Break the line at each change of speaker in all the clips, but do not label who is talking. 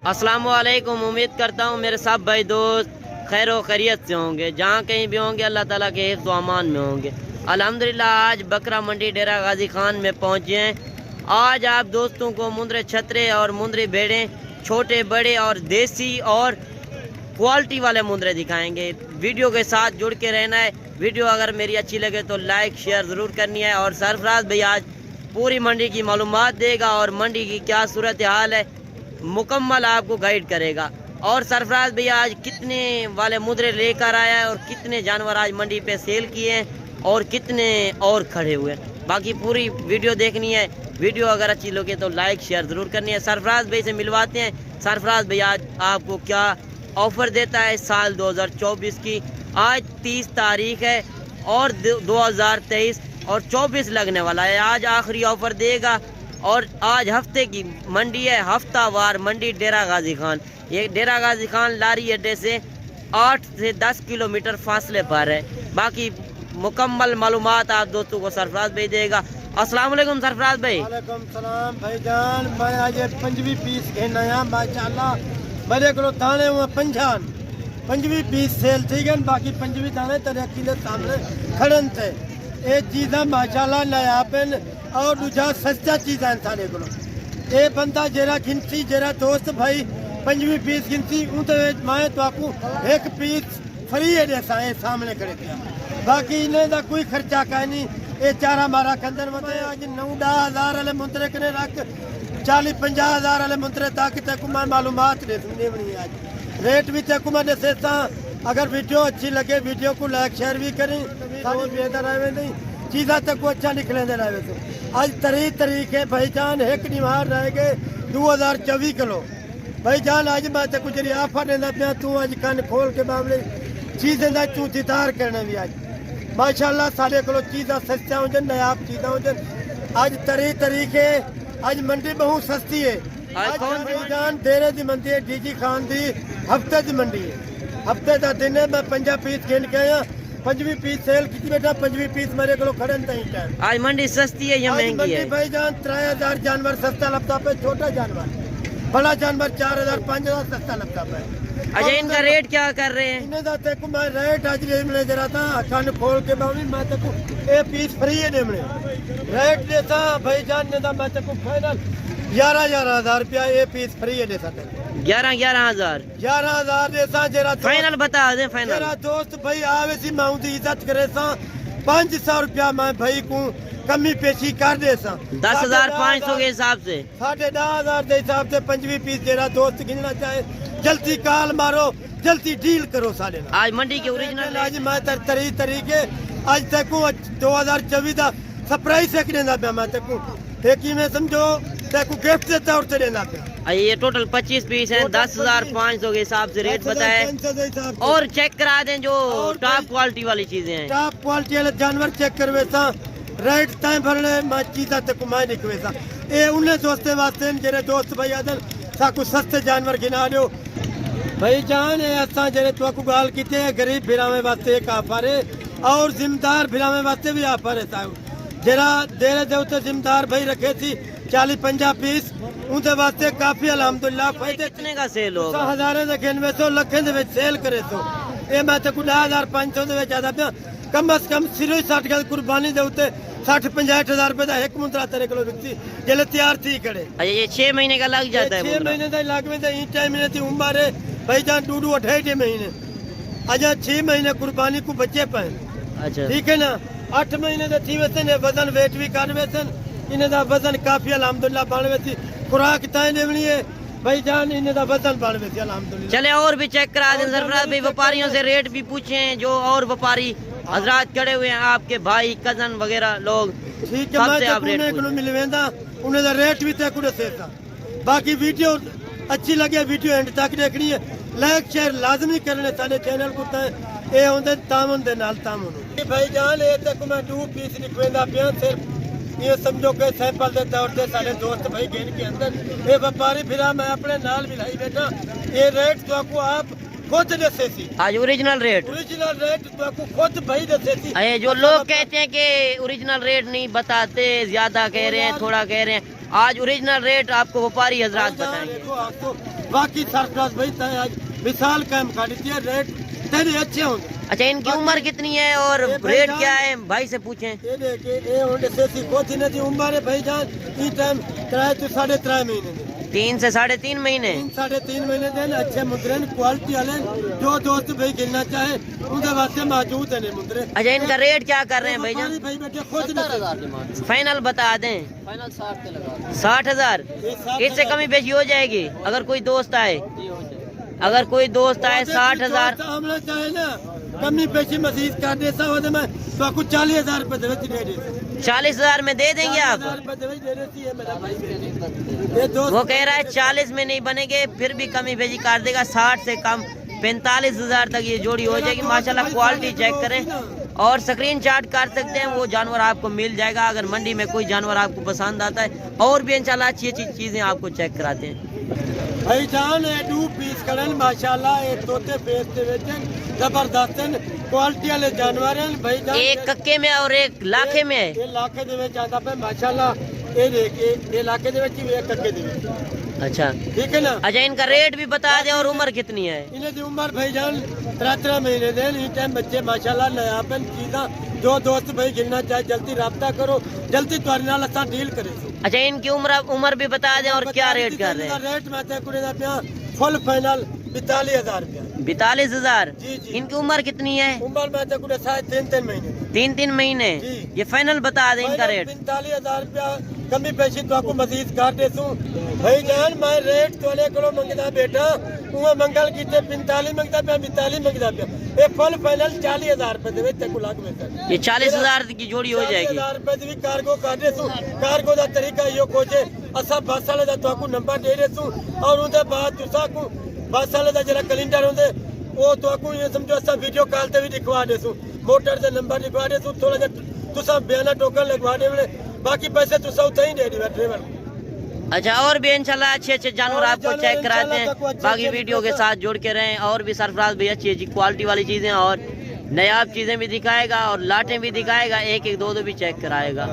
अस्सलाम वालेकुम। उम्मीद करता हूँ मेरे सब भाई दोस्त खैर व खैरियत से होंगे, जहाँ कहीं भी होंगे अल्लाह ताला के हिफ्ज़ व अमान में होंगे। अल्हम्दुलिल्लाह आज बकरा मंडी डेरा गाजी खान में पहुँचे हैं। आज आप दोस्तों को मुंदरे छतरे और मुंदरी भेड़ें छोटे बड़े और देसी और क्वालिटी वाले मुंदरे दिखाएंगे। वीडियो के साथ जुड़ के रहना है। वीडियो अगर मेरी अच्छी लगे तो लाइक शेयर ज़रूर करनी है। और सरफराज भाई आज पूरी मंडी की मालूमात देगा और मंडी की क्या सूरत हाल है मुकम्मल आपको गाइड करेगा। और सरफराज भैया आज कितने वाले मुद्रे लेकर आया है और कितने जानवर आज मंडी पे सेल किए हैं और कितने और खड़े हुए हैं, बाकी पूरी वीडियो देखनी है। वीडियो अगर अच्छी लगे तो लाइक शेयर ज़रूर करनी है। सरफराज भाई से मिलवाते हैं। सरफराज भैया आज आपको क्या ऑफ़र देता है साल 2024 की। आज 30 तारीख है और 2023 और 24 लगने वाला है। आज आखिरी ऑफ़र देगा और आज हफ्ते की मंडी है, हफ्तावार मंडी डेरा गाजी खान। ये डेरा गाजी खान लारी अड्डे से 8 से 10 किलोमीटर फासले पर है। बाकी मुकम्मल मालूमात आप दोस्तों को सरफराज भाई देगा। अस्सलाम वालेकुम सरफराज भाई।
वालेकुम सलाम भाईजान। मैं आज 25 पीस कहना है माशाल्लाह। मेरे को दाने हुए 25 पीस सेल ठीक है। बाकी 25 दाने तेरे किले सामने खड़न थे। ये चीज़ा माशाल्लाह नया पेन और दूजा सस्ता चीज़ है सारे को। ये बंदा जरा गिनती जरा दोस्त भाई 25 पीस गिनती मैं तो आपको एक पीस फ्री है जैसा ये सामने खड़े थे। बाकी इन्हें का कोई खर्चा का नहीं। ये चारा मारा कंदर मत आज 9-10 हज़ार वाले मुंतरे करे रख 40-50 हज़ार वाले मुंतरे तक तक मैं मालूमात दे दूँगी बनी आज रेट भी तक मैं दसे। अगर वीडियो अच्छी लगे वीडियो को लाइक शेयर भी करें। बेहतर आए नहीं चीज़ा तक को अच्छा निकले दे रहे तो आज तरीके भाईजान एक निवार रह गए 2024 किलो भाईजान। आज मैं तो कुछ आफर देना पाया तू अज कन खोल के मामले चीज़ें का तू दीदार करने भी आज माशाल्लाह सारे को चीज़ा सस्ता हो जाए नायाब चीज़ा हो जाए। आज तरीके आज मंडी बहुत सस्ती है। आज भाईजान डेरे की मंडी है डीजी खान की हफ्ते की मंडी है। हफ्ते का दिन है। मैं 50 पीस गिन के आया 25 पीस सेल की बेटा 25 पीस मेरे को खड़े नहीं।
आज मंडी सस्ती है या महंगी है?
भाईजान 3000 जानवर सस्ता लगता पे, छोटा जानवर बड़ा जानवर 4000 5000 सस्ता लगता पे।
अच्छा इनका रेट क्या कर रहे हैं?
इन्हें देखो मैं रेट आज मिले जरा था अखान खोल के बावली मैं देखो ये पीस फ्री है नेमने रेट देता भाईजान ने मैं देखो फाइनल 11,000 रुपया ये पीस फ्री है देता 11,000 देता जरा
फाइनल बता दें। फाइनल
मेरा दोस्त भाई आवे सी माऊ की इज्जत करे सा 500 रुपया मैं भाई को कमी पेशी कर दे सा
10,500 के हिसाब से
10,500 के हिसाब से 25 पीस तेरा दोस्त गिनना चाहे जल्दी कॉल मारो जल्दी डील करो साले।
आज मंडी के ओरिजिनल
आज मैं तरीके आज तक 2024 का सरप्राइज एक देना पे मैं तक एक में समझो तक गिफ्ट के तौर से देना पे।
ये टोटल 25 पीस हैं 10,500 के हिसाब से रेट बताया। और चेक करा दें जो टॉप क्वालिटी वाली चीजें हैं।
टॉप क्वालिटी वाले जानवर चेक करवे सा रेट तय भरने मैं चीज़ा तक मैं निकवे सा। ये उन्हें दोस्ते वास्ते जेरे दोस्त भाई आदन साकू सस्ते जानवर गिना दो भाई जान। ऐसा जेरे तो को गाल कीते गरीब भिरावे वास्ते एक ऑफर है और जिम्मेदार भिरावे वास्ते भी ऑफर है साहब। जरा देरे देवते जिम्मेदार भाई रखे थी 40-50 पीस उनके वास्ते काफी अल्हम्दुलिल्लाह फायदे।
कितने का सेल होगा?
हज़ारे दे गिनवे सो लखे दे विच सेल करे तो ये मैं तो 10,500 दे विच आदा पिया कम से कम सिरो 60 गल कुर्बानी दे उते 60-65 हज़ार रुपए का एक मुंदरा तेरे को बिकती जले तैयार थी करे।
ये 6 महीने का लग जाता है?
6 महीने का लग में ई टाइम में थी उम्र है भाईजान 2-2 महीने अजा 6 महीने कुर्बानी को बच्चे पाए।
अच्छा
ठीक है ना 8 महीने के थी वैसे ने वजन वेट भी कर वैसे इन्हें दा वजन काफी अल्हम्दुलिल्लाह बन वैसी खुराक तय लेवनी है भाईजान इन्हें दा वजन बन वैसी अल्हम्दुलिल्लाह।
चले और भी चेक करा दें सरफराज भाई। व्यापारियों से रेट भी पूछें जो और व्यापारी हजरात खड़े हुए हैं आपके भाई कजन वगैरह लोग।
ठीक है मैं आप रेट को मिलवेंदा उन्हें दा रेट भी तय कुड़े सेता। बाकी वीडियो अच्छी लगे वीडियो एंड तक देखनी है लाइक शेयर लाजमी करने सारे चैनल को तय ये होंदे तामन दे नाल तामन भाईजान। ये तक मैं 2 पीस निकवेंदा पिया सिर्फ ये समझो कि सैंपल के तौर पे सारे दोस्त भाई गेन के अंदर ये व्यापारी फिर मैं अपने नाल मिलाई बैठा ये रेट तो आपको आप खुद दसे सी।
आज ओरिजिनल रेट
तो आपको खुद भाई दसे सी।
अरे जो लोग कहते हैं कि ओरिजिनल रेट नहीं बताते ज्यादा कह रहे हैं थोड़ा कह रहे हैं आज ओरिजिनल रेट आपको व्यापारी हजरात बताएंगे।
आपको बाकी सरप्लस भाई तय आज विशाल काम काटती है रेट तेरे अच्छे होंगे।
अच्छा इनकी उम्र कितनी है और रेट क्या है भाई से पूछें।
ये देखे ये होंडे से सी कोची नहीं उम्र है भाईजान ई टाइम किराए तो 3.5 महीने दे
3 से 3.5 महीने
3.5 महीने देन अच्छे मुद्रे क्वालिटी वाले जो दोस्त भाई गिनना चाहे उनके वास्ते मौजूद है मुद्रे।
अच्छा इनका रेट क्या कर रहे हैं भाईजान।
भाई बेटे खुद
70,000 फाइनल बता दें।
फाइनल 60 पे लगा
60,000 इससे कमी बेशी हो जाएगी अगर कोई दोस्त आए। अगर कोई दोस्त आए 60,000
हमने चाहे ना कमी पेशी मजीद कर दे सा होते मैं तो कुछ 40,000 रुपए दे दे
40,000 में दे देंगे आप। वो कह रहा है 40 में नहीं बनेंगे फिर भी कमी बेशी कर देगा 60 से कम 45,000 तक ये जोड़ी हो जाएगी। माशाल्लाह क्वालिटी चेक करें और स्क्रीन शॉट कर सकते हैं वो जानवर आपको मिल जाएगा। अगर मंडी में कोई जानवर आपको पसंद आता है और भी इंशाल्लाह अच्छी अच्छी चीजें आपको चेक कराते हैं।
भाई जान ये 2 पीस करन माशाल्लाह ये तोते बेचते बेचन जबरदस्त क्वालिटी वाले जानवर हैं भाई जान।
एक कक्के में और एक लाखे में है।
ये लाखे दे विच आता पे माशाल्लाह ये देखिए ये लाखे दे विच ये कक्के दे विच।
अच्छा
ठीक है ना।
अच्छा इनका रेट भी बता दें और उम्र कितनी है।
इन्हें दी उम्र भाई जान 13 महीने देन इस टाइम बच्चे माशाल्लाह नयापन चीज़ा जो दोस्त भाई गिनना चाहे जल्दी राब्ता करो जल्दी तुम्हारे नाल असा डील करे।
अच्छा इनकी उम्र भी बता दें और क्या रेट कर रहे हैं।
रेट मैं ते कुड़े दा पिया फुल फाइनल 42,000 रुपया
42,000।
जी जी।
इनकी उम्र कितनी है।
उम्र मैं ते कुड़े 3 महीने
3 महीने
जी।
ये फाइनल बता दें इनका रेट।
45,000 रुपया कमी पेशी तो आपको मजीद कर दे दूं भाई जान मैं रेट तोले करो मंगदा बेटा वो मंगल की 45 मंगदा पे 42 मंगदा पे ये फुल फाइनल 40,000 रुपए दे ते को लाग में
ये 40,000 की जोड़ी हो जाएगी।
40,000 रुपए दी कार्गो कर दे दूं कार्गो दा तरीका यो खोजे असा बस वाले दा तो आपको नंबर दे दे दूं और उनके बाद तुसा को बस वाले दा जरा कैलेंडर होंदे वो तो आपको ये समझो असा वीडियो कॉल ते भी दिखवा दे दूं मोटर दे नंबर दिखवा दे दूं थोड़ा जा तुसा बयाना टोकन लगवा दे बाकी पैसे तुसा उतना ही दे दी ड्राइवर।
अच्छा और भी इंशाल्लाह अच्छे अच्छे जानवर आपको चेक कराते हैं। बाकी वीडियो के साथ जुड़ के रहें और भी सरफराज भी अच्छी अच्छी क्वालिटी वाली चीजें और नायाब चीजें भी दिखाएगा और लाटें भी दिखाएगा एक एक दो भी चेक कराएगा।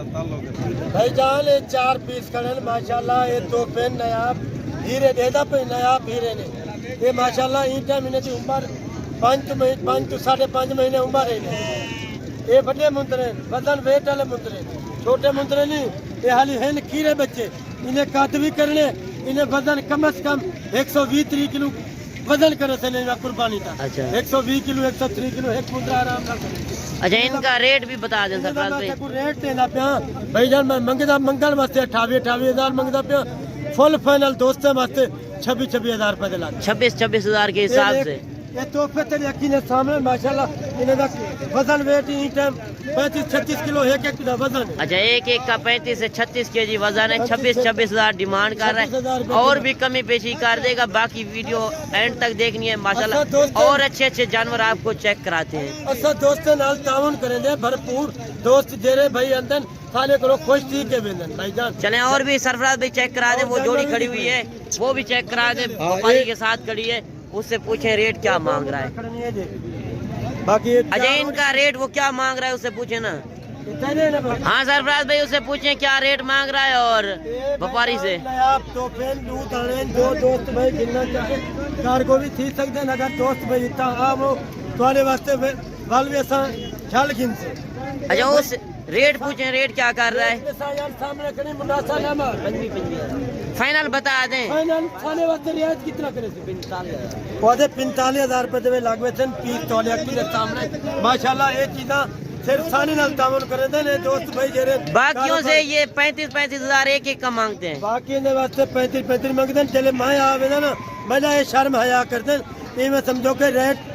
भाई जान ये 4 पीस करन माशाल्लाह ये तो पेन नायाब हीरे देदा पे नायाब हीरे ने ये माशाल्लाह ई टाइम इन्हें दी उम्र 5 to 5.5 महीने उम्र है। ये बड़े मुंदरे वजन वेट वाले मुंदरे छोटे मुंदरे नहीं ये हाली हैं कीड़े बच्चे इन्हें काट भी करने इन्हें वजन कम से कम 120 किलो वजन करे से नहीं कुर्बानी था।
अच्छा
120 किलो 103 किलो एक मुंदरा आराम कर।
अच्छा इनका रेट भी बता दें सरफराज भाई।
रेट देना पिया भाई जान मैं मंगदा मंगल वास्ते 28,000 मंगदा पिया फुल फाइनल दोस्तों वास्ते 26,000 रुपए दे लाग
26,000 के हिसाब से
ये तोहफे तेरे अखीने सामने माशाल्लाह इन्हें दा वजन वेट ई टाइम 35-36 किलो एक दा वजन है।
अच्छा एक का 35 से 36 केजी वजन है। 26,000 डिमांड कर रहे हैं और भी कमी पेशी कर देगा। बाकी वीडियो एंड तक देखनी है माशाल्लाह और अच्छे अच्छे जानवर आपको चेक कराते हैं।
अच्छा दोस्तों नाल ताउन करेंगे भरपूर दोस्त जेरे भाई अंदर साले को खुश थी के बेंदन भाई जान।
चलें और भी सरफराज भाई चेक करा दे। वो जोड़ी खड़ी हुई है वो भी चेक करा दे व्यापारी के साथ खड़ी है उससे पूछे रेट क्या मांग रहा है।
बाकी
अच्छा इनका रेट वो क्या मांग रहा है उससे पूछे ना। हाँ सरफराज भाई उससे पूछे क्या रेट मांग रहा है और व्यापारी से।
आप तो पेन दूध आने जो दोस्त भाई गिनना चाहे कार को भी थी सकते हैं अगर दोस्त भाई इतना हाँ वो तुम्हारे वास्ते वाल भी ऐसा ख्याल गिन से।
अच्छा उस रेट पूछे रेट क्या कर रहा है।
सामने खड़ी मुनासा नामा
फाइनल बता दें।
फाइनल खाने वास्ते रियायत कितना करे 45,000 रुपए देवे लागवे थे पीस तौलिया की सामने माशाल्लाह ये चीज़ा सिर्फ सानी नाल तावन करे ने दोस्त भाई जेरे
बाकियों से ये 35,000 एक का मांगते हैं।
बाकी ने वास्ते 35 मांगते हैं। चले माए आवे ना मजा ये शर्म हया करते हैं ये मैं समझो के रेट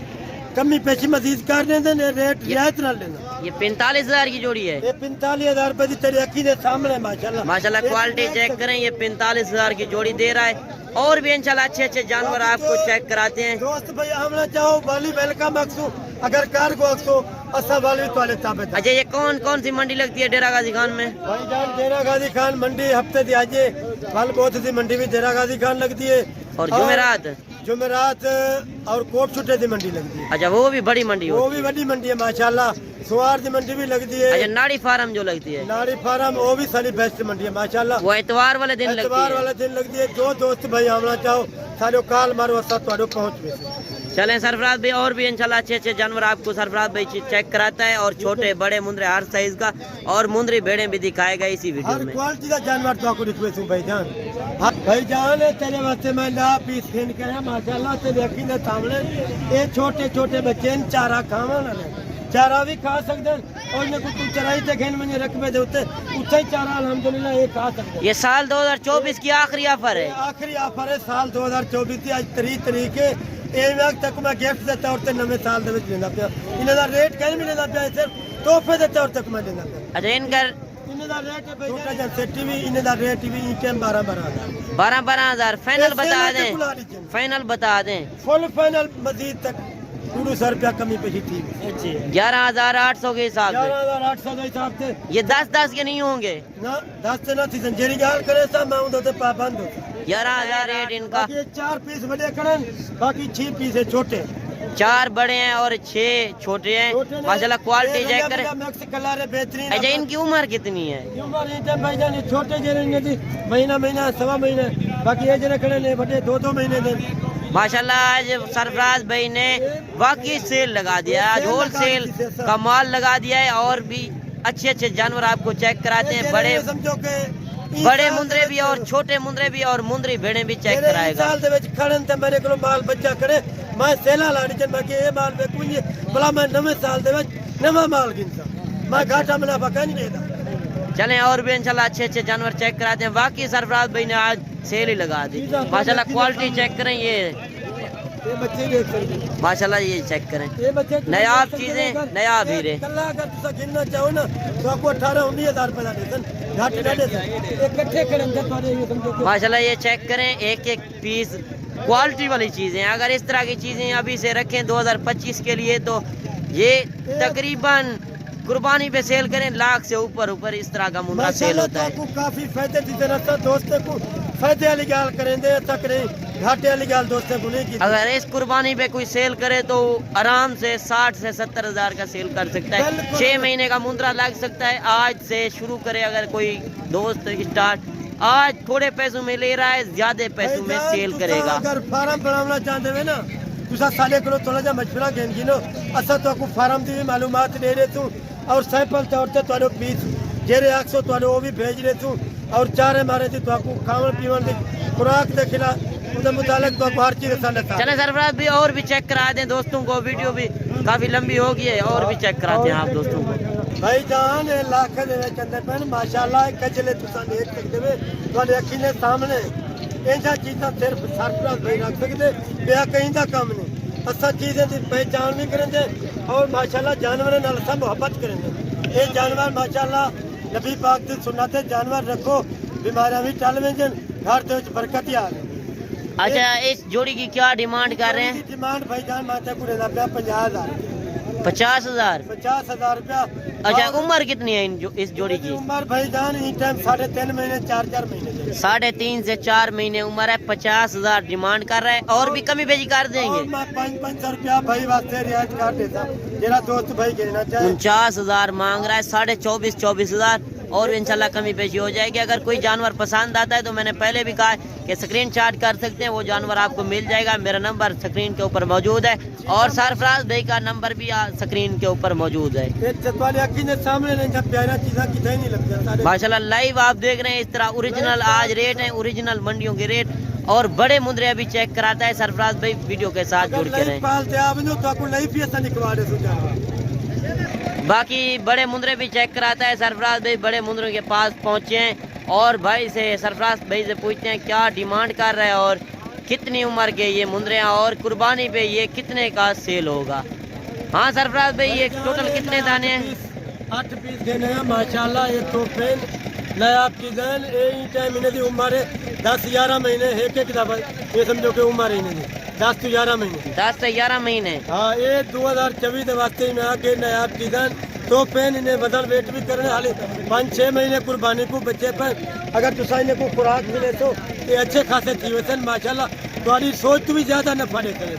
कमी पेशी मजीद कर देते हैं रेट रियायत ना लेना।
ये 45,000 की जोड़ी है।
ये 45,000 रुपए की तेरी अखी के सामने माशाल्लाह
माशाल्लाह क्वालिटी चेक करें। ये 45,000 की जोड़ी दे रहा है और भी इंशाल्लाह अच्छे अच्छे जानवर आपको चेक कराते हैं।
दोस्त भाई आमना चाहो वाली वेलकम अक्सो अगर कार को अक्सो असा वाली वाले ताबे।
अच्छा ये कौन सी मंडी लगती है डेरा गाजी खान में।
भाई जान डेरा गाजी खान मंडी हफ्ते दी आज कल बहुत सी मंडी भी डेरा गाजी खान लगती है
और जुमेरात
और कोट छुट्टे की मंडी लगती है।
अच्छा वो भी बड़ी मंडी
वो भी बड़ी मंडी है माशाल्लाह सुवार दी मंडी भी लगती है।
अच्छा नाड़ी फार्म जो लगती है
नाड़ी फार्म वो भी सारी बेस्ट मंडी है माशाल्लाह।
वो इतवार वाले दिन लगती
इतवार
है।
वाले दिन लगती है। जो दोस्त भाई आना चाहो सारे काल मारो असा तो पहुंच गए।
चलें सरफराज भाई और भी इंशाल्लाह अच्छे अच्छे जानवर आपको सरफराज भाई चेक कराता है और छोटे बड़े मुंदरे हर साइज का और मुंदरी भेड़े भी दिखाएगा इसी वीडियो
हर
में।
क्वालिटी का जानवर तो आपको रिक्वेस्ट हूं भाईजान। भाईजान तेरे वास्ते मैं ला पीस खेन के आया माशाल्लाह ते देखी ने सामने ये छोटे छोटे बच्चे ने चारा खावा ना चारा भी खा सकते और इन्हें कुछ चराई ते खेन में रकबे दे उते उते चारा अल्हम्दुलिल्लाह ये खा सकते।
ये साल 2024 की आखिरी ऑफर है।
आखिरी ऑफर है साल 2024 की। आज 3 तारीख है ਇਹ ਵਕਤ ਤੱਕ ਮੈਂ ਗਿਫਟ ਦੇ ਤੌਰ ਤੇ ਨਵੇਂ ਸਾਲ ਦੇ ਵਿੱਚ ਦਿੰਦਾ ਪਿਆ। ਇਹਨਾਂ ਦਾ ਰੇਟ ਕਹਿ ਮਿਲਦਾ ਪਿਆ ਸਿਰਫ ਤੋਹਫੇ ਦੇ ਤੌਰ ਤੱਕ ਮੈਂ ਦਿੰਦਾ ਪਿਆ।
अच्छा इनका
ਇਹਨਾਂ ਦਾ ਰੇਟ ਹੈ ਛੋਟਾ ਜਿਹਾ ਸੈਟ ਵੀ ਇਹਨਾਂ ਦਾ ਰੇਟ ਵੀ ਇਸ ਟਾਈਮ 12,000
12,000 फाइनल बता दें। फाइनल बता दें।
फुल फाइनल मजीद तक 200 रुपया कमी पे थी।
11,800 के हिसाब से
11,800 के हिसाब से
ये 10 के नहीं होंगे
ना 10 से ना थी जेरी गाल करे सा मैं उन तो पाबंद हो।
11,000 रेट इनका।
ये 4 पीस बड़े करन बाकी 6 पीस है छोटे।
4 बड़े हैं और 6 छोटे हैं माशाल्लाह क्वालिटी चेक करें।
मैक्स कलर है बेहतरीन।
अच्छा इनकी उम्र कितनी है?
उम्र इनके भाईजान छोटे जेरे ने थी महीना सवा महीना बाकी ये जरे खड़े ने बड़े 2 महीने दे।
माशाल्लाह आज सरफराज भाई ने वाकई सेल लगा दिया है। आज होल सेल का माल लगा दिया है और भी अच्छे अच्छे जानवर आपको चेक कराते हैं। बड़े मुंदरे भी और छोटे मुंदरे भी और मुंदरी भेड़े भी चेक कराएगा।
साल दे विच खड़न ते मेरे कोल माल बच्चा करे मैं सेला लाड़ी च मैं ये माल बेकूंजे भला मैं नवे साल दे विच नवा माल गिनता मैं घाटा मुनाफा कहीं नहीं देता।
चलें और भी इंशाल्लाह अच्छे अच्छे जानवर चेक कराते हैं। वाकई सरफराज भाई ने आज सेल ही लगा दी माशाल्लाह। क्वालिटी चेक करें ये
बच्चे देख सकते
माशाल्लाह ये चेक करें
ये बच्चे
नायाब चीजें नायाब हीरे।
कल्ला अगर तुसा गिनना चाहो ना तो आपको 18-19,000 रुपए देसन घाटे ना देसन इकट्ठे करें जब थोड़े ये समझो
माशाल्लाह ये चेक करें एक एक पीस क्वालिटी वाली चीजें। अगर इस तरह की चीजें अभी से रखें 2025 के लिए तो ये तकरीबन कुर्बानी पे सेल करें लाख से ऊपर इस तरह का मुंडा सेल होता है।
काफी फायदे दीते रहता दोस्तों को फायदे वाली गाल करेंगे तक नहीं घाटे वाली गाल दोस्तों को नहीं की।
अगर इस कुर्बानी पे कोई सेल करे तो आराम से 60 से 70,000 का सेल कर सकता है। 6 महीने का मुंद्रा लग सकता है। आज से शुरू करे अगर कोई दोस्त स्टार्ट आज थोड़े पैसों में ले रहा है ज्यादा पैसों में सेल करेगा।
अगर फार्म बनाना चाहते हैं ना तुसा साले को थोड़ा जा मशवरा देन गिनो असा तो आपको फार्म दी मालूमात दे रहे तू और सैंपल तौर पे तो पीस जेरे 100 तो वो भी भेज रहे तू और चारे मारे थी तो आपको खावन पीवन दी खुराक दे खिला उसके मुताबिक तो आपको हर चीज साले
चले सरफराज भी और भी चेक करा दें दोस्तों को। वीडियो भी काफी लंबी हो गई है और भी चेक कराते हैं आप दोस्तों को।
भाई जान लाख दे चंदे पेन माशाल्लाह कचले तुसा देख सकते हो तुम्हारी अखी ने सामने ऐसा चीज़ा सिर्फ सरफराज भाई रख सकते बेया कहीं का काम नहीं। असा चीज़ें की पहचान भी करेंगे और माशाल्लाह जानवर नाल सब मोहब्बत करेंगे। ये जानवर माशाल्लाह नबी पाक की सुन्नत है जानवर रखो बीमारियां भी टल वेंजन घर दे विच बरकत आ गई।
अच्छा इस जोड़ी की क्या डिमांड कर रहे हैं?
डिमांड भाईजान माता को देना पिया 50,000
50,000
रुपया।
अच्छा उम्र कितनी है इस जोड़ी की?
उम्र भाईजान इस टाइम 3.5 महीने 4 महीने
3.5 से 4 महीने उम्र है। 50,000 डिमांड कर रहा है और भी कमी बेची कर देंगे।
500 रुपया भाई वास्ते रियायत कर देता जेरा दोस्त भाई गिरना चाहे।
49,000 मांग रहा है 24,000 और इंशाल्लाह कमी पेशी हो जाएगी। अगर कोई जानवर पसंद आता है तो मैंने पहले भी कहा कि स्क्रीन शॉट कर सकते हैं वो जानवर आपको मिल जाएगा। मेरा नंबर स्क्रीन के ऊपर मौजूद है और सरफराज भाई का नंबर भी स्क्रीन के ऊपर मौजूद है। माशाल्लाह लाइव आप देख रहे हैं इस तरह ओरिजिनल आज रेट है ओरिजिनल मंडियों के रेट और बड़े मुंदरे अभी चेक कराता है सरफराज भाई। वीडियो के साथ जुड़ के रहें। बाकी बड़े मुंदरे भी चेक कराता है सरफराज भाई। बड़े मुंदरों के पास पहुंचे हैं और भाई से सरफराज भाई से पूछते हैं क्या डिमांड कर रहा है और कितनी उम्र के ये मुंदरे हैं और कुर्बानी पे ये कितने का सेल होगा। हाँ सरफराज भाई ये टोटल कितने दाने हैं?
8 पीस देने हैं माशाल्लाह। ये तो पेन नया चीज़न टाइम इन्हें दी उम्र है 10-11 महीने एक ये समझो कि उम्र है इन्हें 10 से 11 महीने
10 से 11 महीने।
हाँ ये 2024 के वास्ते में आके नया चीज़न तो पेन इन्हें बदल वेट भी करने हाले 5-6 महीने कुर्बानी को बच्चे पर अगर तुसा इन्हें को खुराक मिले तो ये अच्छे खासे जीवन माशाल्लाह तुम्हारी सोच तो भी ज्यादा नफा देते हैं।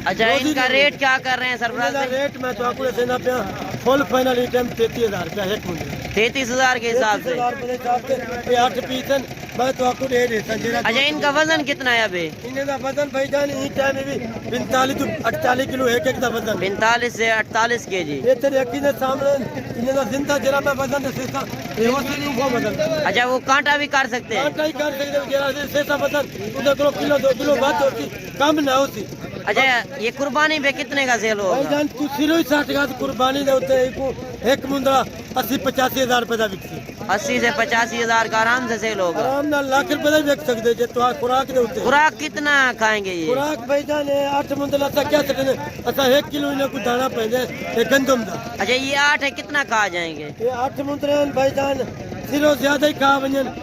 अच्छा इनका रेट क्या कर रहे हैं सरफराज भाई?
रेट मैं तो आपको देना पिया फुल फाइनल आइटम 33,000 रुपया एक मुंडे
33,000 के हिसाब से।
33,000 रुपये हिसाब से ये 8 पीस हैं। मैं तो आपको दे देता जरा।
अच्छा इनका वजन कितना है अभी?
इन्हें दा वजन भाईजान ई टाइम में भी 45 to 48 किलो एक एक दा वजन
45 से 48 केजी।
ये तेरे अखी ने सामने इन्हें दा जिंदा जरा मैं वजन दे सेसा ये वो से वो वजन
अच्छा वो कांटा भी कर सकते हैं?
कांटा ही कर सकते जरा से सेसा वजन उधर किलो 2 किलो बात होती कम ना होती।
अच्छा ये कुर्बानी पे कितने का सेल होगा?
भाईजान तू सिरो ही 60 का कुर्बानी दे उते एक मुंदरा 80-85 हजार रुपए दा विकसी
80 से 85,000 का आराम से सेल होगा।
आराम नाल लाख रुपए दा विक सकदे जे तो खुराक दे उते।
खुराक कितना खाएंगे ये?
खुराक भाईजान 8 मुंदला सा क्या सकने असा 1 किलो इने को दाना पेंदे ए गंदम दा।
अच्छा ये 8 है कितना खा जाएंगे?
ये 8 मुंदरे भाईजान सिरो ज्यादा ही खा वजन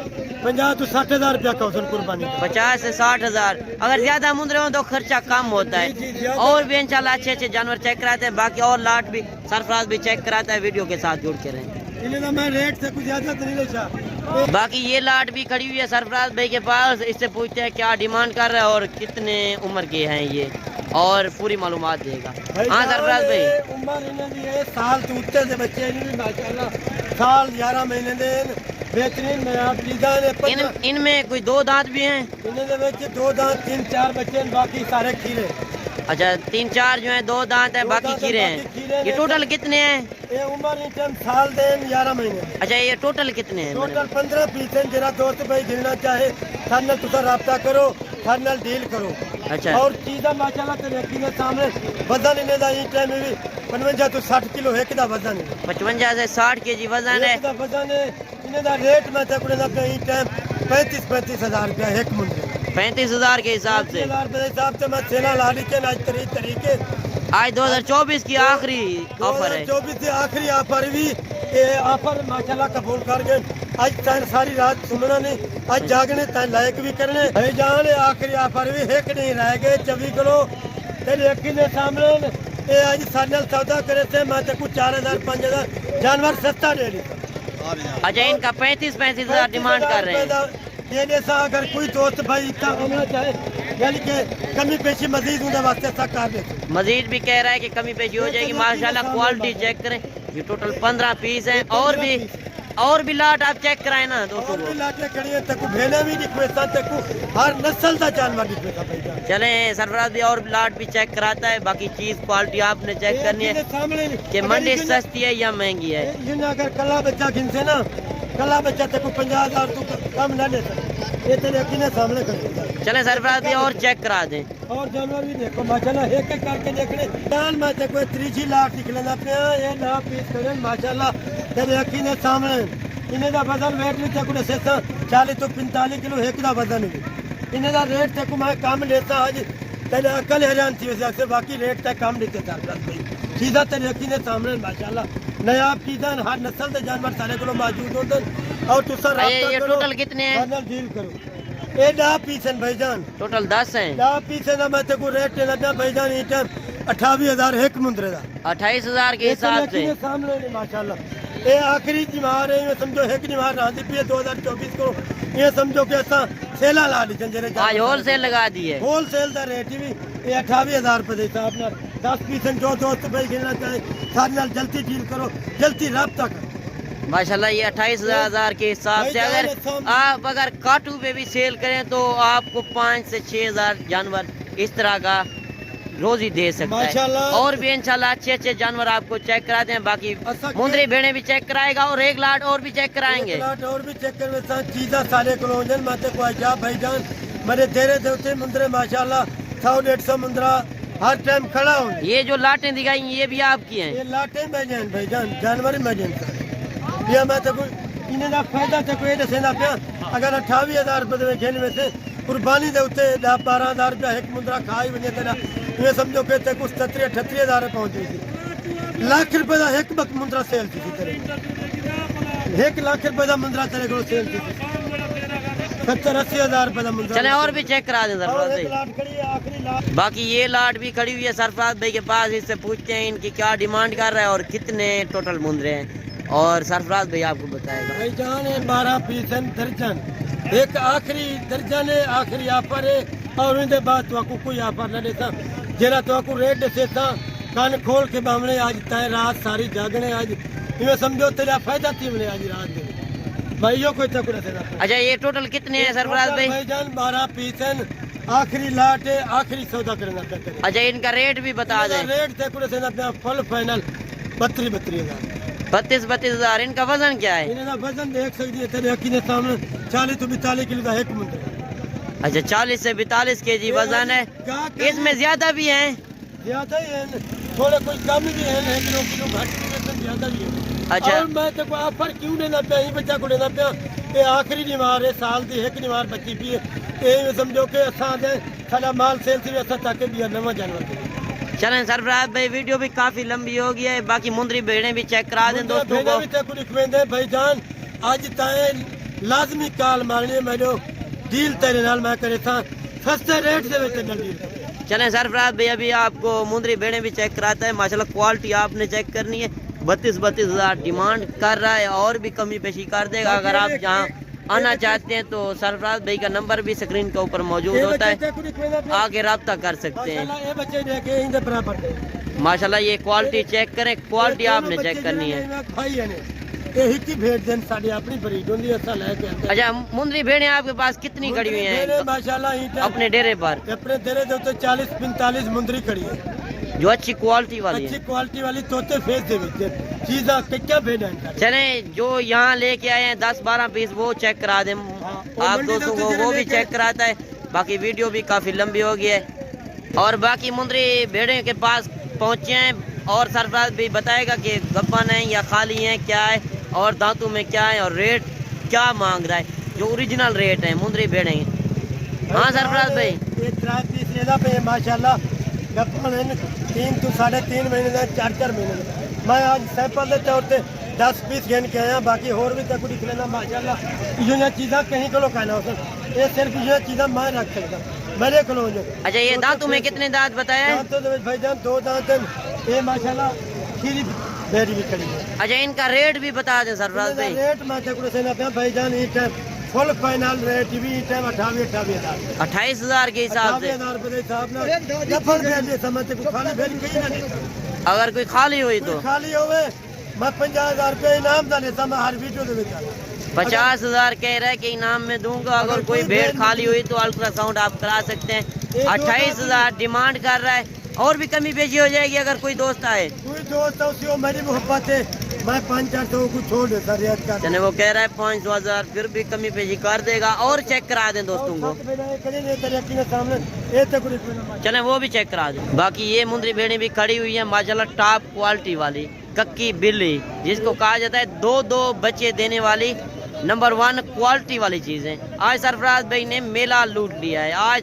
50 to 60 हजार रुपया का उसन कुर्बानी का।
50 से 60,000। अगर ज्यादा मुंदरे हो तो खर्चा कम होता
जी, जी,
है।
ज्यादा।
और भी इंशाल्लाह अच्छे अच्छे जानवर चेक कराते हैं, बाकी और लाट भी सरफराज भी चेक कराता है। वीडियो के साथ जुड़ के रहें।
इन्हें ना मैं रेट से कुछ ज्यादा तो नहीं लेचा।
बाकी ये लाट भी खड़ी हुई है सरफराज भाई के पास, इससे पूछते हैं क्या डिमांड कर रहा है और कितने उम्र के हैं ये, और पूरी मालूमात देगा। हाँ सरफराज भाई
उम्र इन्हें दी है साल तो उत्ते से बच्चे नहीं माशाल्लाह साल 11 महीने दे बेहतरीन मैं आप लीजा ने
इनमें कोई 2 दांत भी हैं?
इन्हें दे बच्चे 2 दांत 3-4 बच्चे बाकी सारे खीरे।
अच्छा 3-4 जो है 2 दांत है, बाकी खीरे हैं। ये टोटल कितने हैं?
ये उम्र इनकम साल दे 11 महीने।
अच्छा ये टोटल कितने हैं?
टोटल 15 पीस हैं। जरा दोस्त भाई गिनना चाहे थाने तुसा राब्ता करो थाने डील करो।
अच्छा
और चीज़ा माशाल्लाह तेरे अखी के सामने वजन इन्हें दा ई टाइम में भी 55 to 60 किलो एक दा वजन है।
55 से 60 केजी वजन है।
एक दा वजन है इन्हें दा रेट में ते कुड़े दा पे ई टाइम 35 हजार रुपया एक मुंडे
35,000 के हिसाब से।
35,000 रुपये हिसाब से मैं सेना ला ली के आज तरीके
आज 2024 की आखिरी ऑफर है।
2024 से आखिरी ऑफर भी ये ऑफर माशाल्लाह कबूल कर गए। आज तैन सारी रात सुनना नहीं आज जागने तैन लायक भी करने भाईजान आखिरी ऑफर भी एक नहीं रह गए 24 किलो तेरे अखी के सामने ये आज सारे सौदा करे थे मैं तो कुछ 4,000-5,000 जानवर सस्ता दे दी।
अच्छा इनका 35,000 डिमांड कर रहे हैं।
देने से अगर कोई दोस्त भाई इतना होना चाहे यानी कि कमी पेशी मजीद उनके वास्ते ऐसा कर देते।
मजीद भी कह रहा है कि कमी पेशी हो जाएगी। माशाल्लाह क्वालिटी चेक करें। ये टोटल 15 पीस हैं और भी लाट आप चेक कराए ना दोस्तों को।
लाटे खड़ी है तक भेना भी दिखवेता तक हर नस्ल का जानवर दिखवेता भाईजान।
चले सरफराज भी और लाट भी चेक कराता है। बाकी चीज क्वालिटी आपने चेक करनी है कि मंडी सस्ती है या महंगी है।
जिन्हें अगर कला बच्चा गिनते ना कला बच्चा तक 50,000 तो कम न ले सकते ये तेरे अखी ने सामने कर देता।
चले सरफराज भी और चेक करा दें।
और जानवर भी देखो माशाल्लाह एक एक करके देखने जान में तक कोई 3 लाख निकलेगा पे ये ना पीस करें माशाल्लाह तेरे अखी ने सामने इन्हें दा वजन वेट भी तक से 40 to 45 किलो एक दा वजन भी इन्हें दा रेट तक मैं कम लेता आज तेरे अकल हैरान थी वैसे से बाकी रेट तक कम देते सरफराज भाई सीधा तेरे अखी ने सामने माशाल्लाह नया चीज़ां हर नस्ल के जानवर सारे को मौजूद होते हैं। और तुसा राब्ता
ये
करो
टोटल कितने हैं?
फाइनल डील करो ये 10 पीस हैं भाईजान
टोटल 10 हैं।
10 पीस है ना मैं तेको रेट लगा भाईजान ई टाइम 28,000 एक मुंदरे दा
28,000 के हिसाब से।
सामने ने माशाल्लाह ये आखिरी निमार है ये समझो एक निमार रांधी पी 2024 को ये समझो कि ऐसा सेला ला ली जंजरे
आज होलसेल लगा दी है।
होलसेल दा रेट भी ये 28,000 रुपए देता अपना 10 पीस जो दोस्त भाई गिनना चाहे सारे नाल जल्दी डील करो जल्दी राब्ता करो।
माशाल्लाह ये 28,000 के हिसाब से अगर काटू पे भी सेल करें तो आपको 5 से 6,000 जानवर इस तरह का रोजी दे सकता है। और भी इंशाल्लाह अच्छे अच्छे जानवर आपको चेक कराते हैं। बाकी मुंदरी भेड़े भी चेक कराएगा और एक लाट और भी चेक कराएंगे।
और भी चेक करवे चीज़ा सारे को माते को आजा भाईजान मेरे तेरे देवते मुंदरे माशाल्लाह 100-150 मुंदरा हर टाइम खड़ा हूँ।
ये जो लाटें दिखाई ये भी आपकी हैं?
ये लाटें मैजन भाईजान जानवर मैजन ये मैं तो इन्हें ना फायदा तो कोई दसेना पे अगर 28,000 रुपए खेल में से कुर्बानी दे उत्ते 10-12,000 रुपया एक मुंदरा खाई वने तेरा ये समझो कि ते कुछ 37-38,000 पहुंच गई थी। लाख रुपए का एक बक मुंदरा सेल थी तेरे 1 लाख रुपए का मुंदरा तेरे को सेल थी 70-80,000 रुपए का मुंदरा।
चले और भी चेक करा दें सरफराज भाई। बाकी ये लाट भी खड़ी हुई है सरफराज भाई के पास, इससे पूछते हैं इनकी क्या डिमांड कर रहा है और कितने टोटल मुंदरे हैं और सरफराज भाई आपको बताएगा।
भाईजान 12 पीस दर्जन एक आखिरी दर्जन है आखिरी ऑफर है और उनके बाद तो कोई ऑफर न देता जरा तो रेट देता کان کھول کے بامنے آج تائیں رات ساری جاگنے آج یہ سمجھو تیرا فائدہ تھی ملے آج رات دے بھائیوں کو تکڑا سے نہ
اچھا یہ ٹوٹل کتنے ہیں سرفراز بھائی؟
بھائی جان 12 پیس ہیں آخری لاٹ ہے آخری سودا کرنا کرتے ہیں.
اچھا ان کا ریٹ بھی بتا دیں.
ریٹ تکڑا سے نہ فل فائنل 32,000
32,000. ان کا وزن کیا ہے؟
انہاں دا وزن دیکھ سکتی ہے تیرے اکھی نے سامنے 40 تو 42 کلو کا ایک منٹ.
اچھا 40 سے 42 kg وزن ہے. اس میں زیادہ بھی ہیں؟
زیادہ ہی ہیں تھوڑے کچھ کم بھی ہیں لیکن کلو گھٹ بھی زیادہ بھی ہیں.
اچھا
اور میں تے کوئی آفر کیوں دینا پیا ہی بچہ کو دینا پیا یہ آخری نیوار ہے سال دی ایک نیوار بچی پی ہے یہ سمجھو کہ اساں دے سارا مال سیل سے اساں تک بھی نواں جانور دے.
چلیں سرفراز بھائی ویڈیو بھی کافی لمبی ہو گئی ہے باقی مندری بھیڑیں بھی چیک کرا دیں دوستوں کو.
بھائی جان آج تائیں لازمی کال مارنی ہے میں ڈیل تیرے نال میں کرے تھا سستے ریٹ سے وچ ڈیل.
چلیں سرفراز بھائی ابھی آپ کو مندری بھیڑیں بھی چیک کراتا ہے ماشاءاللہ کوالٹی آپ نے چیک کرنی ہے. 32,000 ڈیمانڈ کر رہا ہے اور بھی کمی پیشی کر دے گا. اگر آپ جہاں آنا چاہتے ہیں تو سرفراز بھائی کا نمبر بھی اسکرین کے اوپر موجود ہوتا ہے آگے رابطہ کر سکتے ہیں. ماشاءاللہ یہ کوالٹی چیک کریں کوالٹی آپ نے چیک کرنی ہے. اچھا مندری بھیڑیں آپ کے پاس کتنی کھڑی ہوئی ہیں اپنے ڈیرے پر؟
اپنے ڈیرے دے 40-45 مندری کھڑی ہے
جو اچھی کوالٹی والی
اچھی کوالٹی والی توتے فیس دے وچ چیزاں کیا بھیڑ ہیں.
چلیں جو یہاں لے کے آئے ہیں 10-12 پیس وہ چیک کرا دیں آپ دوستوں کو وہ بھی چیک کراتا ہے. باقی ویڈیو بھی کافی لمبی ہو گئی ہے اور باقی مندری بھیڑیں کے پاس پہنچے ہیں اور سرفراز بھی بتائے گا کہ گپن ہیں یا خالی ہیں کیا ہے اور دانتوں میں کیا ہے اور ریٹ کیا مانگ رہا ہے جو اوریجنل ریٹ ہیں مندری بھیڑیں. ہاں سرفراز بھائی
یہ 3 پیس لینا پہ ماشاءاللہ گپن ہیں 3 تو 3.5 مہینے دے 4 مہینے میں آج سیمپل دے طور تے 10 پیس گن کے آیا باقی اور بھی تک کچھ لینا ماشاءاللہ یہ چیزاں کہیں کو کہنا ہو یہ صرف یہ چیزاں میں رکھ سکتا میرے کو.
اچھا یہ دانتوں میں کتنے دانت بتایا ہے؟
دانتوں دے بھائی جان 2 دانت ہیں یہ ماشاءاللہ کھیری بیری بھی کھڑی ہے.
اچھا ان کا ریٹ بھی بتا دیں سرفراز بھائی.
ریٹ میں تے کو سنا پیا بھائی جان یہ ٹائم فل فائنل ریٹ بھی ٹائم
28,000 کے حساب سے
28,000 روپے حساب نہ گپن بیل سمجھ تے خالی بیل کہیں نہ نہیں.
اگر کوئی خالی ہوئی تو
خالی ہوئے میں 50,000 روپے انعام دا لیتا میں ہر ویڈیو دے وچ
50,000 کہہ رہا ہے کہ انعام میں دوں گا. اگر کوئی بھیڑ خالی ہوئی تو الٹرا ساؤنڈ آپ کرا سکتے ہیں. 28,000 ڈیمانڈ کر رہا ہے اور بھی کمی بیشی ہو جائے گی اگر کوئی دوست آئے.
کوئی دوست اسی ہو میری محبت ہے میں 500 کو چھوڑ دیتا ریٹ کا.
چلے وہ کہہ رہا ہے 500,000 پھر بھی کمی بیشی کر دے گا اور چیک کرا دیں دوستوں کو. چلیں وہ بھی چیک کرا دیں. باقی یہ مندری بھیڑیں بھی کھڑی ہوئی ہیں ماشاءاللہ ٹاپ کوالٹی والی ککی بلی جس کو کہا جاتا ہے 2 بچے دینے والی نمبر 1 کوالٹی والی چیزیں. آج سرفراز بھائی نے میلہ لوٹ لیا ہے. آج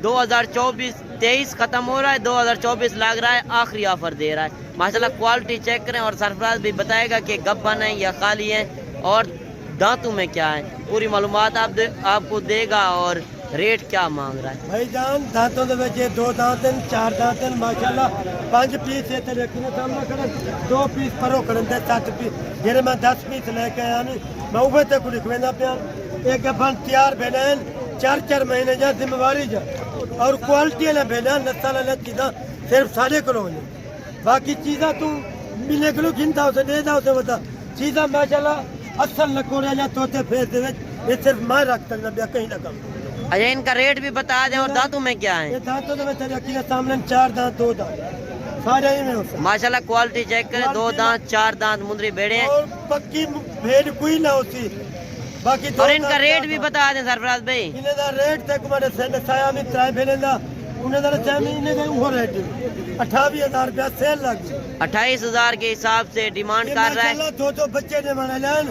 2023 ختم ہو رہا ہے 2024 لگ رہا ہے آخری آفر دے رہا ہے ماشاءاللہ. کوالٹی چیک کریں اور سرفراز بھی بتائے گا کہ گپن ہیں یا خالی ہیں اور دانتوں میں کیا ہے پوری معلومات آپ کو دے گا اور ریٹ کیا مانگ رہا ہے.
بھائی جان دانتوں دے وچ 2 دانت ہیں 4 دانت ہیں ماشاءاللہ 5 پیس تے رکھنے سامنے کرن 2 پیس پرو کرن تے 7 پیس جڑے میں 10 پیس لے کے آیا نہیں میں اوے تے کو لکھویندا پیا ایک گپن تیار بنن 4 مہینے جا ذمہ واری جا اور کوالٹی والا بنا نسل والا چیزاں صرف سارے کو ہو باقی چیزاں تو ملے کلو گنتا اسے دے دا اسے بتا چیزاں ماشاءاللہ اصل لکوڑے یا توتے فیس دے وچ یہ صرف میں رکھ سکتا بیا کہیں نہ کم.
اچھا ان کا ریٹ بھی بتا دیں اور دانتوں میں کیا ہے؟
یہ دانتوں دے وچ رکھی نے سامنے 4 دانت 2 دانت سارے ہی میں
ماشاءاللہ کوالٹی چیک کریں 2 دانت 4 دانت مندری بھیڑیں
اور پکی بھیڑ کوئی نہ ہوتی باقی.
اور ان کا ریٹ بھی بتا دیں سرفراز بھائی.
انہیں دا ریٹ تے کو میں سینڈ سایا میں ترائے بھیڑیں دا انہیں دا چاہیے انہیں دا وہ ریٹ 28,000 روپیہ سیل لگ
28,000 کے حساب سے ڈیمانڈ کر رہا ہے.
2 بچے نے بنا لین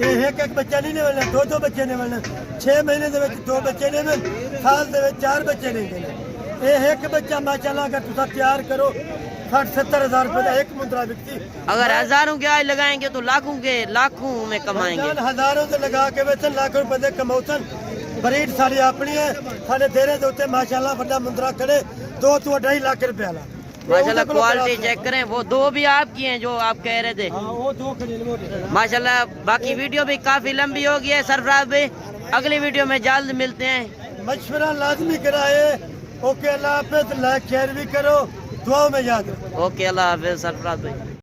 یہ ایک بچہ نہیں نے بنا 2 بچے نے بنا 6 مہینے دے وچ 2 بچے نے بن سال دے وچ 4 بچے نے بن یہ ایک بچہ ماشاءاللہ اگر تسا تیار کرو 60-70,000 روپے کا ایک مندرا بکتی.
اگر ہزاروں کے آج لگائیں گے تو لاکھوں میں کمائیں گے.
ہزاروں سے لگا کے ویسن لاکھوں روپے دے کموتن بریڈ ساری اپنی ہے سارے دیرے دوتے ماشاءاللہ بڑا مندرا کرے 2 تو 2.5 لاکھ روپے والا
ماشاءاللہ. کوالٹی چیک کریں وہ 2 بھی آپ کی ہیں جو آپ کہہ رہے تھے ماشاءاللہ. باقی ویڈیو بھی کافی لمبی ہو گئی ہے سرفراز بھائی اگلی ویڈیو میں جلد ملتے ہیں.
مشورہ لازمی کرائے اوکے اللہ حافظ. لائک شیئر بھی کرو دعاؤں میں یاد رکھو.
اوکے اللہ حافظ سرفراز بھائی.